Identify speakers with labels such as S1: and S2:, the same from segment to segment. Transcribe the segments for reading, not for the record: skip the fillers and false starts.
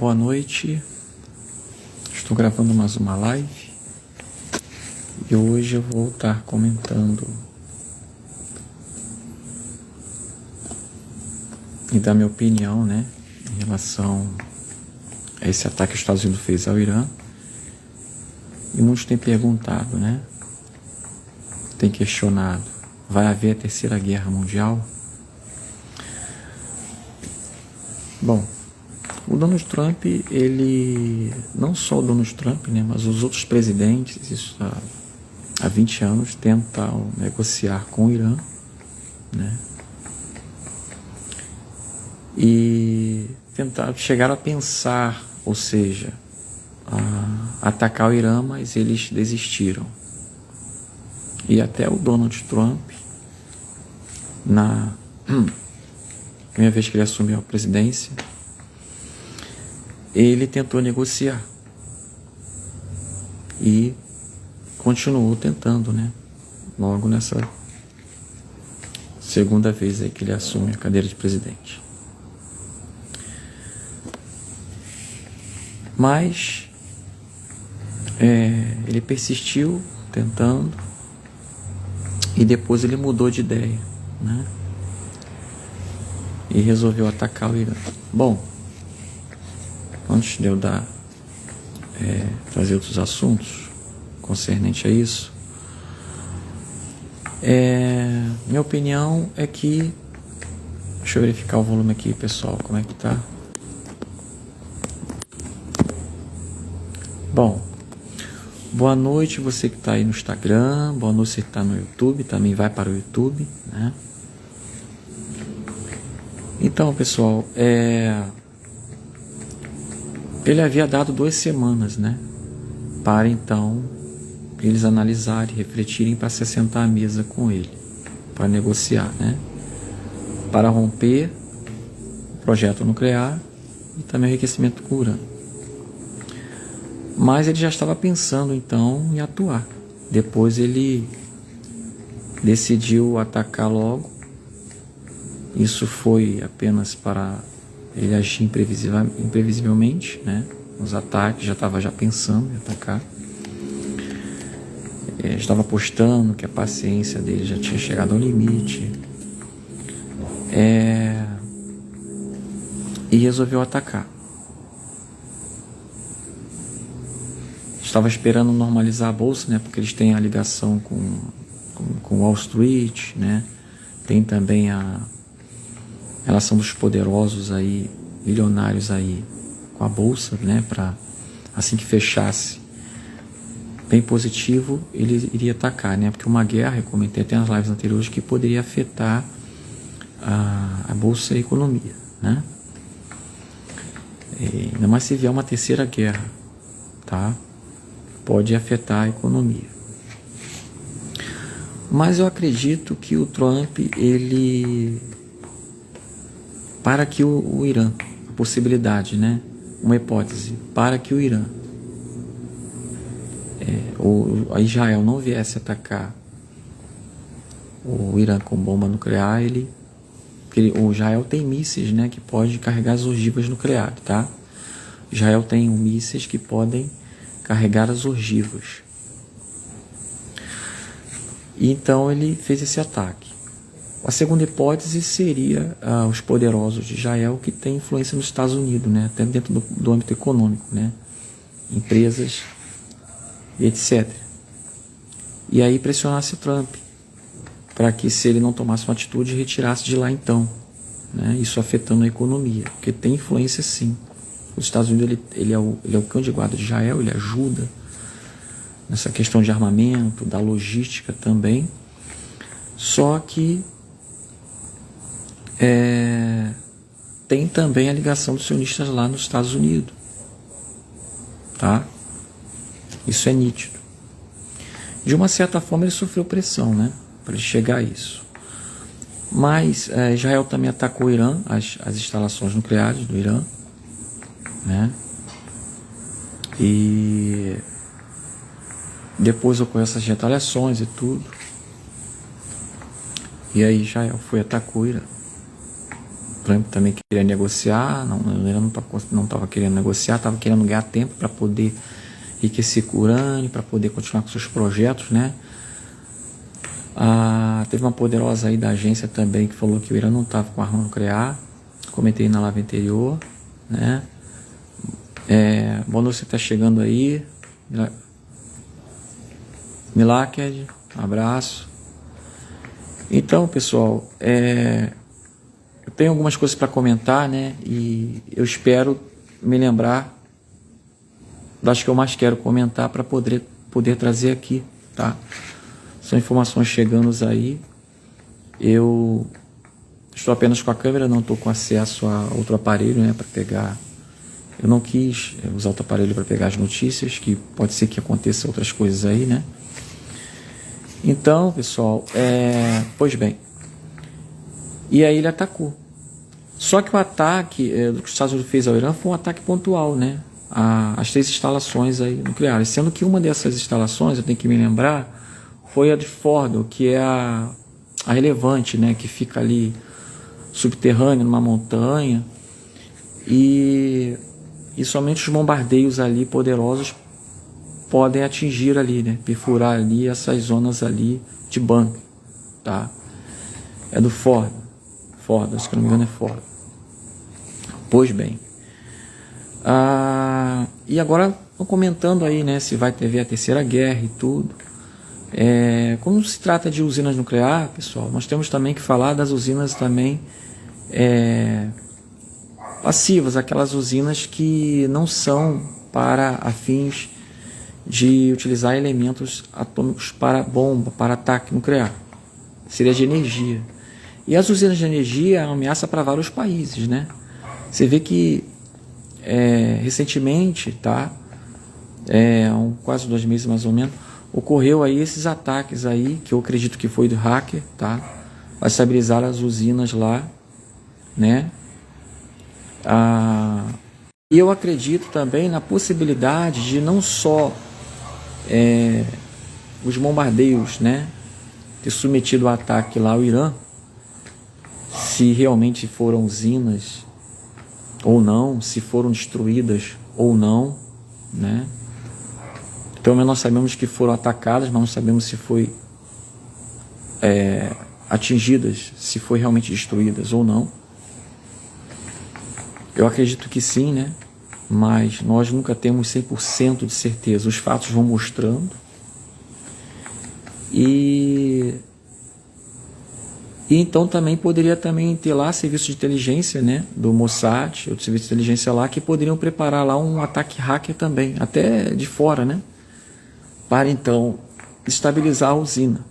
S1: boa noite. Estou gravando mais uma live e hoje eu vou estar comentando e dar minha opinião, em relação a esse ataque que os Estados Unidos fez ao Irã. E muitos têm perguntado, têm questionado, vai haver a terceira guerra mundial? Bom, o Donald Trump, ele, não só o Donald Trump, mas os outros presidentes, isso há 20 anos, tentam negociar com o Irã, e chegaram a pensar, ou seja, a atacar o Irã, mas eles desistiram. E até o Donald Trump, na primeira vez que ele assumiu a presidência, ele tentou negociar e continuou tentando, logo nessa segunda vez aí que ele assume a cadeira de presidente. Mas ele persistiu tentando e depois ele mudou de ideia, e resolveu atacar o Irã. Bom, antes de eu trazer outros assuntos concernente a isso, minha opinião é que, deixa eu verificar o volume aqui, pessoal, como é que tá? Bom, boa noite você que está aí no Instagram, boa noite você que está no YouTube, também vai para o YouTube, Então, pessoal, ele havia dado 2 semanas, para então eles analisarem, refletirem para se sentar à mesa com ele, para negociar, para romper o projeto nuclear e também o enriquecimento com urânio. Mas ele já estava pensando então em atuar. Depois ele decidiu atacar logo. Isso foi apenas para ele agir imprevisivelmente, Os ataques, já estava pensando em atacar. Estava apostando que a paciência dele já tinha chegado ao limite. E resolveu atacar. Estava esperando normalizar a bolsa, porque eles têm a ligação com Wall Street, Tem também a relação dos poderosos aí, milionários aí, com a bolsa, para assim que fechasse bem positivo, ele iria atacar, porque uma guerra, eu comentei até nas lives anteriores, que poderia afetar a bolsa e a economia, Ainda mais se vier uma terceira guerra, pode afetar a economia. Mas eu acredito que o Trump, ele, para que o Irã, a possibilidade, uma hipótese, para que o Irã ou a Israel não viesse atacar o Irã com bomba nuclear, o Israel tem mísseis, que pode carregar as ogivas nucleares, Israel tem mísseis que podem carregar as ogivas. E então ele fez esse ataque. A segunda hipótese seria os poderosos de Israel, que têm influência nos Estados Unidos, até dentro do âmbito econômico, empresas e etc. E aí pressionasse o Trump para que, se ele não tomasse uma atitude, retirasse de lá então, isso afetando a economia, porque tem influência sim. Os Estados Unidos ele é o cão de guarda de Israel, ele ajuda nessa questão de armamento, da logística também, só que tem também a ligação dos sionistas lá nos Estados Unidos, Isso é nítido. De uma certa forma ele sofreu pressão, para ele chegar a isso. Mas Israel também atacou o Irã, as instalações nucleares do Irã, E depois ocorreu essas retaliações e tudo. E aí Israel foi atacou o Irã. Trump também queria negociar, ele não estava querendo negociar, estava querendo ganhar tempo para poder enriquecer com o urânio, para poder continuar com seus projetos, né? Teve uma poderosa aí da agência também que falou que o Irã não estava com arma nuclear, comentei na live anterior, né? Bom, você está chegando aí, Milaked, um abraço. Então, pessoal, eu tenho algumas coisas para comentar, né? E eu espero me lembrar das que eu mais quero comentar para poder trazer aqui, tá? São informações chegando aí. Eu estou apenas com a câmera, não estou com acesso a outro aparelho, né? Para pegar. Eu não quis usar outro aparelho para pegar as notícias, que pode ser que aconteça outras coisas aí, né? Então, pessoal, pois bem. E aí ele atacou. Só que o ataque que os Estados Unidos fez ao Irã foi um ataque pontual, né? As 3 instalações aí nucleares. Sendo que uma dessas instalações, eu tenho que me lembrar, foi a de Fordo, que é a relevante, né? Que fica ali subterrânea, numa montanha. E somente os bombardeios ali poderosos podem atingir ali, né? Perfurar ali essas zonas ali de bunker, tá? É do Fordo, se não me engano é Fordo. Pois bem, e agora estou comentando aí, né? Se vai ter a terceira guerra e tudo. Como se trata de usinas nucleares, pessoal, nós temos também que falar das usinas também passivas, aquelas usinas que não são para fins de utilizar elementos atômicos para bomba, para ataque nuclear. Seria de energia. E as usinas de energia é uma ameaça para vários países, né? Você vê que recentemente, tá? Quase 2 meses mais ou menos, ocorreu aí esses ataques aí, que eu acredito que foi do hacker, tá? Para estabilizar as usinas lá, né? E eu acredito também na possibilidade de não só os bombardeios, né, ter submetido ao ataque lá ao Irã, se realmente foram usinas ou não, se foram destruídas ou não, né? Pelo menos nós sabemos que foram atacadas, mas não sabemos se foi atingidas, se foi realmente destruídas ou não. Eu acredito que sim, né? Mas nós nunca temos 100% de certeza. Os fatos vão mostrando. E então também poderia também ter lá serviço de inteligência, né, do Mossad, outro serviço de inteligência lá, que poderiam preparar lá um ataque hacker também, até de fora, né, para então estabilizar a usina.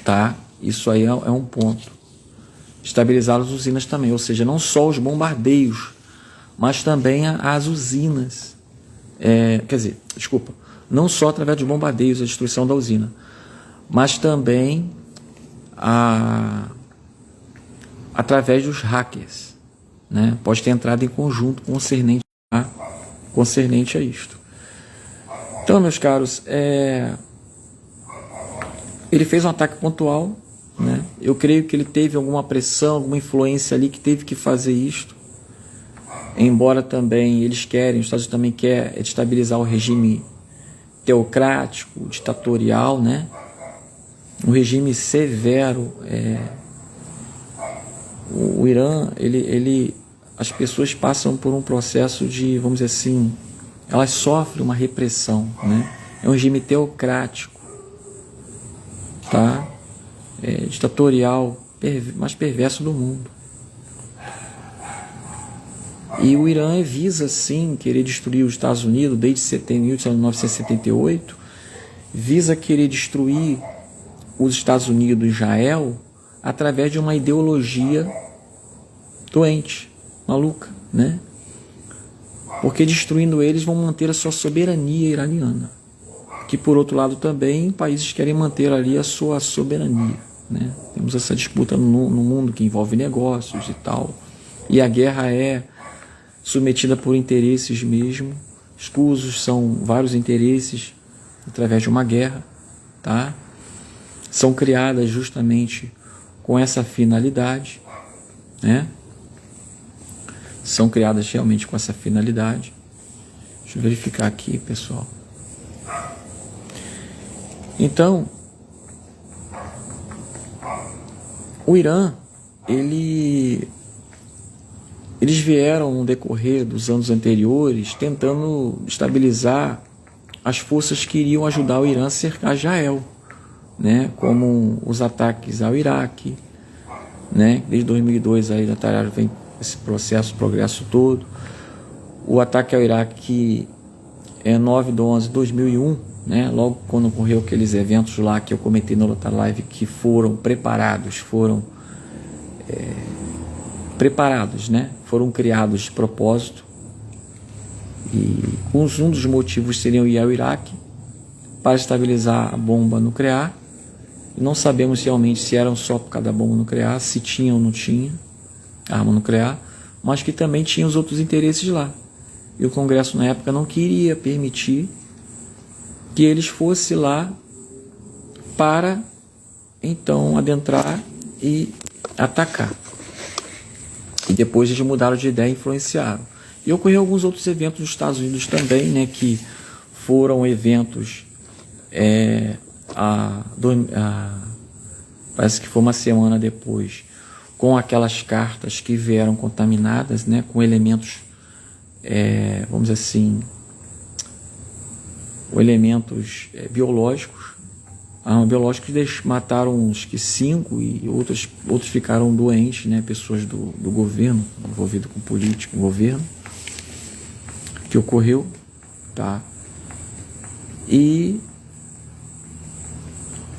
S1: Tá? Isso aí é um ponto. Estabilizar as usinas também, ou seja, não só os bombardeios, mas também as usinas. Não só através de bombardeios, a destruição da usina, mas também através dos hackers, né? Pode ter entrado em conjunto concernente a isto. Então, meus caros, ele fez um ataque pontual, né? Eu creio que ele teve alguma pressão, alguma influência ali que teve que fazer isto. Embora também os Estados Unidos também quer estabilizar o regime teocrático, ditatorial, né? Um regime severo. O Irã, as pessoas passam por um processo de, vamos dizer assim, elas sofrem uma repressão, né? É um regime teocrático, tá? Ditatorial, mais perverso do mundo. E o Irã visa, sim, querer destruir os Estados Unidos desde 1978, visa querer destruir os Estados Unidos e Israel através de uma ideologia doente, maluca, né? Porque destruindo eles vão manter a sua soberania iraniana, que por outro lado também países querem manter ali a sua soberania, né? Temos essa disputa no mundo que envolve negócios e tal, e a guerra é submetida por interesses mesmo, escusos, são vários interesses através de uma guerra, tá? São criadas justamente com essa finalidade, né? São criadas realmente com essa finalidade. Deixa eu verificar aqui, pessoal. Então, o Irã, eles vieram no decorrer dos anos anteriores tentando estabilizar as forças que iriam ajudar o Irã a cercar Israel, né? Como os ataques ao Iraque, né? Desde 2002 aí vem esse processo, progresso todo. O ataque ao Iraque é 9/11/2001, né? Logo quando ocorreu aqueles eventos lá que eu comentei na outra live, que foram preparados, né? Foram criados de propósito, e um dos motivos seriam ir ao Iraque para estabilizar a bomba nuclear. E não sabemos realmente se eram só por causa da bomba nuclear, se tinha ou não tinha arma nuclear, mas que também tinha os outros interesses lá. E o Congresso na época não queria permitir que eles fossem lá para então adentrar e atacar. E depois eles mudaram de ideia e influenciaram. E ocorreu alguns outros eventos nos Estados Unidos também, né, que foram eventos parece que foi uma semana depois, com aquelas cartas que vieram contaminadas, né, com elementos, vamos dizer assim, elementos biológicos. Biológicos mataram uns que 5 e outros ficaram doentes, né, pessoas do governo, envolvido com político, governo, que ocorreu, tá? E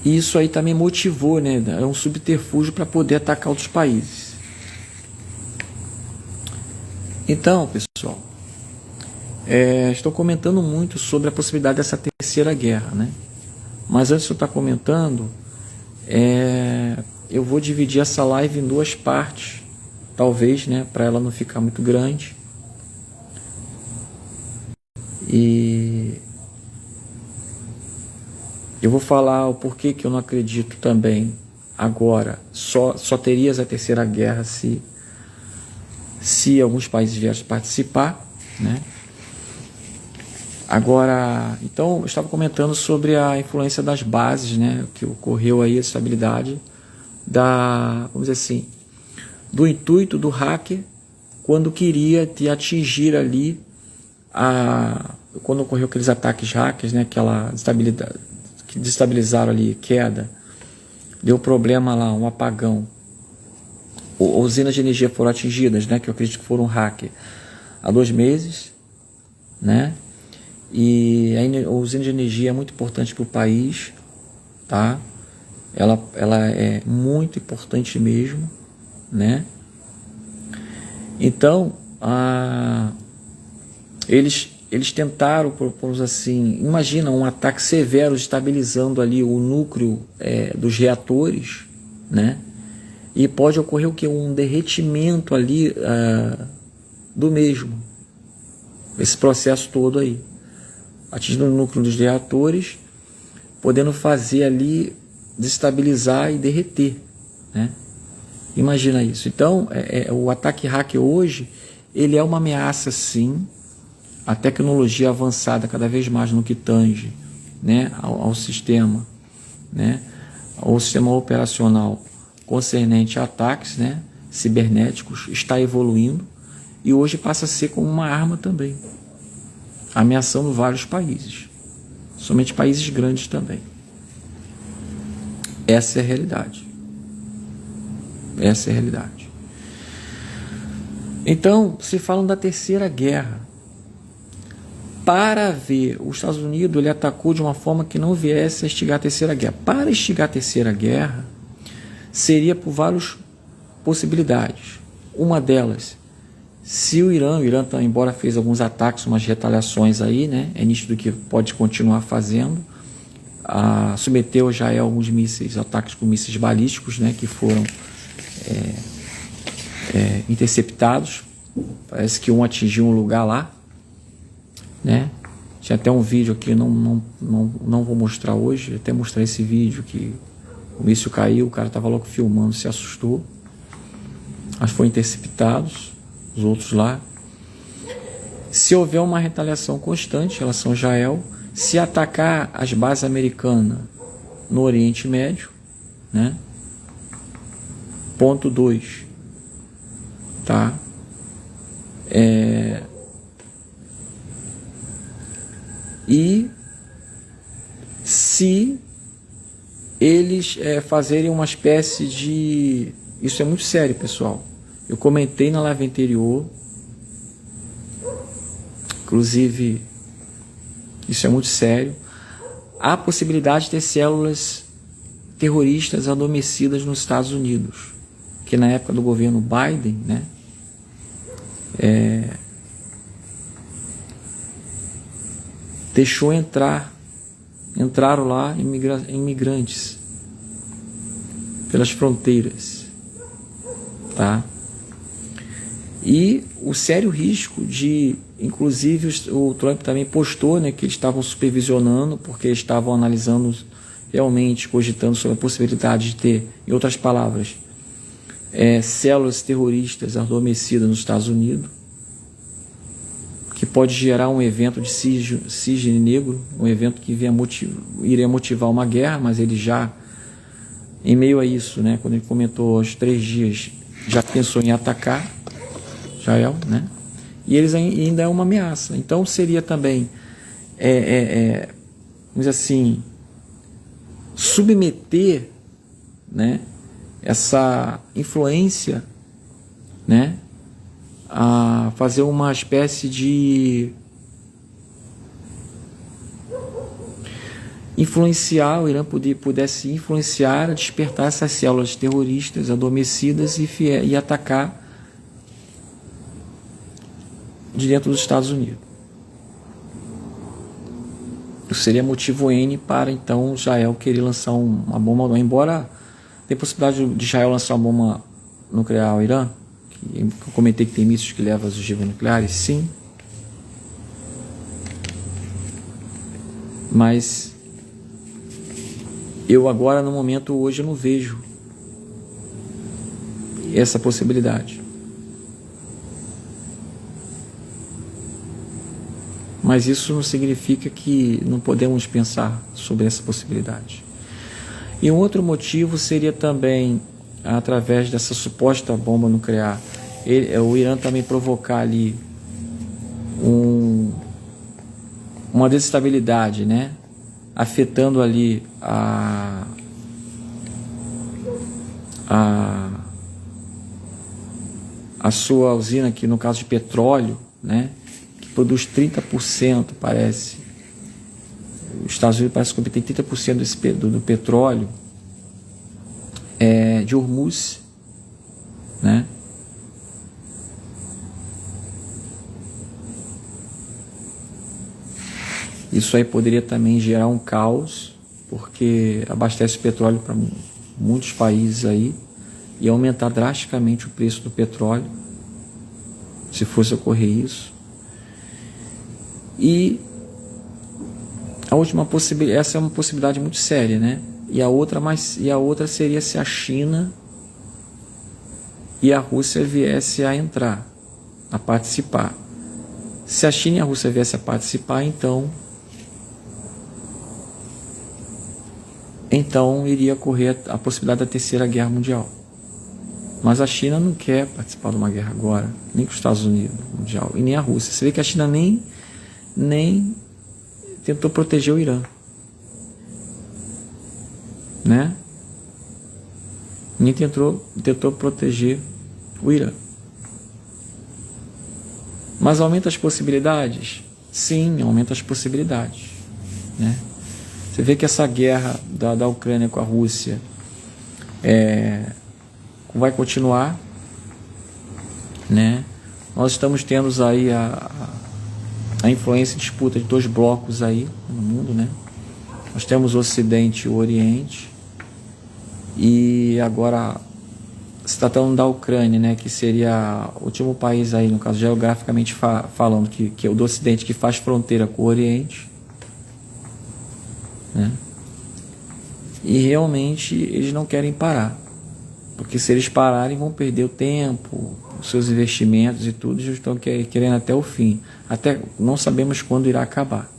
S1: isso aí também motivou, né? É um subterfúgio para poder atacar outros países. Então, pessoal, estou comentando muito sobre a possibilidade dessa terceira guerra, né? Mas antes de eu estar comentando, eu vou dividir essa live em 2 partes, talvez, né? Para ela não ficar muito grande. E eu vou falar o porquê que eu não acredito também agora. Só teria a terceira guerra se alguns países viessem participar, né? Agora, então, eu estava comentando sobre a influência das bases, né? Que ocorreu aí, a estabilidade vamos dizer assim, do intuito do hacker quando queria te atingir ali quando ocorreu aqueles ataques hackers, né? Aquela estabilidade que destabilizaram ali, queda, deu problema lá, um apagão, usinas de energia foram atingidas, né? Que eu acredito que foram hacker há 2 meses, né? E a usina de energia é muito importante para o país, tá? Ela é muito importante mesmo, né? Então, eles tentaram, propor assim, imagina um ataque severo estabilizando ali o núcleo dos reatores, né? E pode ocorrer o que? Um derretimento ali do mesmo, esse processo todo aí, atingindo o núcleo dos reatores, podendo fazer ali desestabilizar e derreter, né? Imagina isso. Então, o ataque hacker hoje, ele é uma ameaça, sim. A tecnologia avançada cada vez mais no que tange, né, ao sistema, né, ao sistema operacional concernente a ataques, né, cibernéticos, está evoluindo e hoje passa a ser como uma arma também, ameaçando vários países, somente países grandes também. Essa é a realidade. Essa é a realidade. Então, se falam da terceira guerra. Para ver, os Estados Unidos ele atacou de uma forma que não viesse a instigar a terceira guerra. Para instigar a terceira guerra, seria por várias possibilidades. Uma delas, se o Irã embora fez alguns ataques, umas retaliações aí, né? É nítido que pode continuar fazendo. Submeteu já alguns mísseis, ataques com mísseis balísticos, né? Que foram interceptados. Parece que um atingiu um lugar lá, né? Tinha até um vídeo aqui, não vou mostrar hoje, até mostrar esse vídeo que o míssil caiu, o cara estava logo filmando, se assustou. Mas foram interceptados, os outros lá. Se houver uma retaliação constante em relação a Israel, se atacar as bases americanas no Oriente Médio, né? Ponto 2, tá? E se eles fazerem uma espécie de... Isso é muito sério, pessoal. Eu comentei na live anterior, inclusive, isso é muito sério. Há possibilidade de ter células terroristas adormecidas nos Estados Unidos, que na época do governo Biden, né, deixou entraram lá imigrantes pelas fronteiras, tá? E o sério risco de, inclusive o Trump também postou, né, que eles estavam supervisionando, porque eles estavam analisando, realmente cogitando sobre a possibilidade de ter, em outras palavras, células terroristas adormecidas nos Estados Unidos, que pode gerar um evento de cisne negro, um evento que iria motivar uma guerra, mas ele já, em meio a isso, né, quando ele comentou aos 3 dias, já pensou em atacar Israel, né? E eles ainda é uma ameaça. Então seria também, vamos dizer assim, submeter, né, essa influência, né, a fazer uma espécie de influenciar, o Irã pudesse influenciar a despertar essas células terroristas adormecidas e atacar de dentro dos Estados Unidos. Isso seria motivo N para então Israel querer lançar uma bomba, embora tenha possibilidade de Israel lançar uma bomba nuclear ao Irã, que eu comentei que tem mísseis que levam as ogivas nucleares, sim. Mas eu agora, no momento, hoje, eu não vejo essa possibilidade. Mas isso não significa que não podemos pensar sobre essa possibilidade. E um outro motivo seria também, através dessa suposta bomba nuclear, o Irã também provocar ali uma desestabilidade, né? Afetando ali a sua usina, que no caso de petróleo, né, que produz 30%, parece. Os Estados Unidos parece que tem 30% do petróleo de Hormuz, né? Isso aí poderia também gerar um caos, porque abastece petróleo para muitos países aí e aumentar drasticamente o preço do petróleo, se fosse ocorrer isso. E a última possibilidade, essa é uma possibilidade muito séria, né? E a outra seria se a China e a Rússia viessem a entrar, a participar. Se a China e a Rússia viessem a participar, então iria ocorrer a possibilidade da Terceira Guerra Mundial. Mas a China não quer participar de uma guerra agora, nem com os Estados Unidos mundial, e nem a Rússia. Você vê que a China nem tentou proteger o Irã, né? Nem tentou proteger o Irã. Mas aumenta as possibilidades? Sim, aumenta as possibilidades, né? Você vê que essa guerra da Ucrânia com a Rússia vai continuar, né? Nós estamos tendo aí a influência e disputa de 2 blocos aí no mundo, né? Nós temos o Ocidente e o Oriente, e agora se tratando da Ucrânia, né, que seria o último país aí, no caso geograficamente falando, que é o do Ocidente, que faz fronteira com o Oriente, né? E realmente eles não querem parar, Porque se eles pararem, vão perder o tempo, os seus investimentos e tudo, e estão querendo até o fim. Até não sabemos quando irá acabar.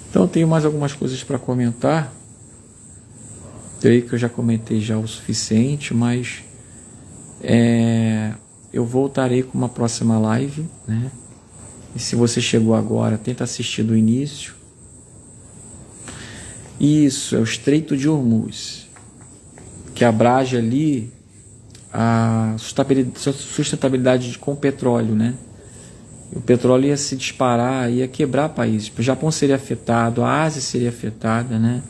S1: Então, eu tenho mais algumas coisas para comentar. Creio que eu já comentei já o suficiente, mas eu voltarei com uma próxima live, né? E se você chegou agora, tenta assistir do início. Isso, é o Estreito de Hormuz, que abrange ali a sustentabilidade com o petróleo, né? O petróleo ia se disparar, ia quebrar países. O Japão seria afetado, a Ásia seria afetada, né?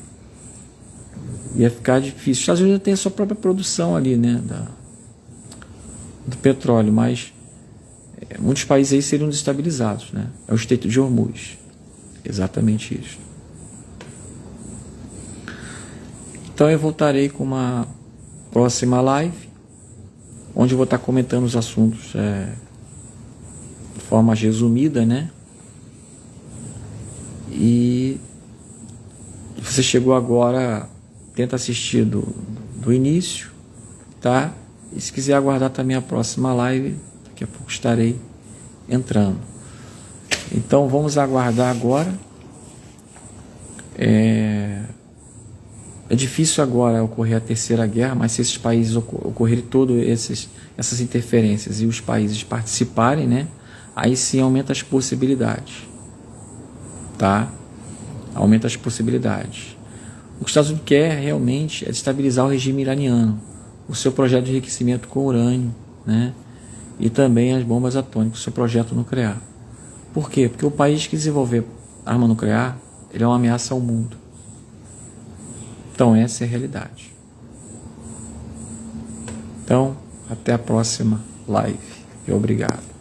S1: Ia ficar difícil. Os Estados Unidos tem a sua própria produção ali, né? Do petróleo, mas muitos países aí seriam desestabilizados, né? É o Estreito de Hormuz. Exatamente isso. Então eu voltarei com uma próxima live, onde eu vou estar comentando os assuntos de forma resumida, né? E você chegou agora, tenta assistir do início, tá? E se quiser aguardar também a próxima live, daqui a pouco estarei entrando. Então vamos aguardar agora. É difícil agora ocorrer a terceira guerra, mas se esses países ocorrerem todas essas interferências e os países participarem, né? Aí sim aumenta as possibilidades, tá? Aumenta as possibilidades. O que os Estados Unidos quer realmente é estabilizar o regime iraniano, o seu projeto de enriquecimento com urânio, né? E também as bombas atômicas, o seu projeto nuclear. Por quê? Porque o país que desenvolver arma nuclear, ele é uma ameaça ao mundo. Então essa é a realidade. Então, até a próxima live. E obrigado.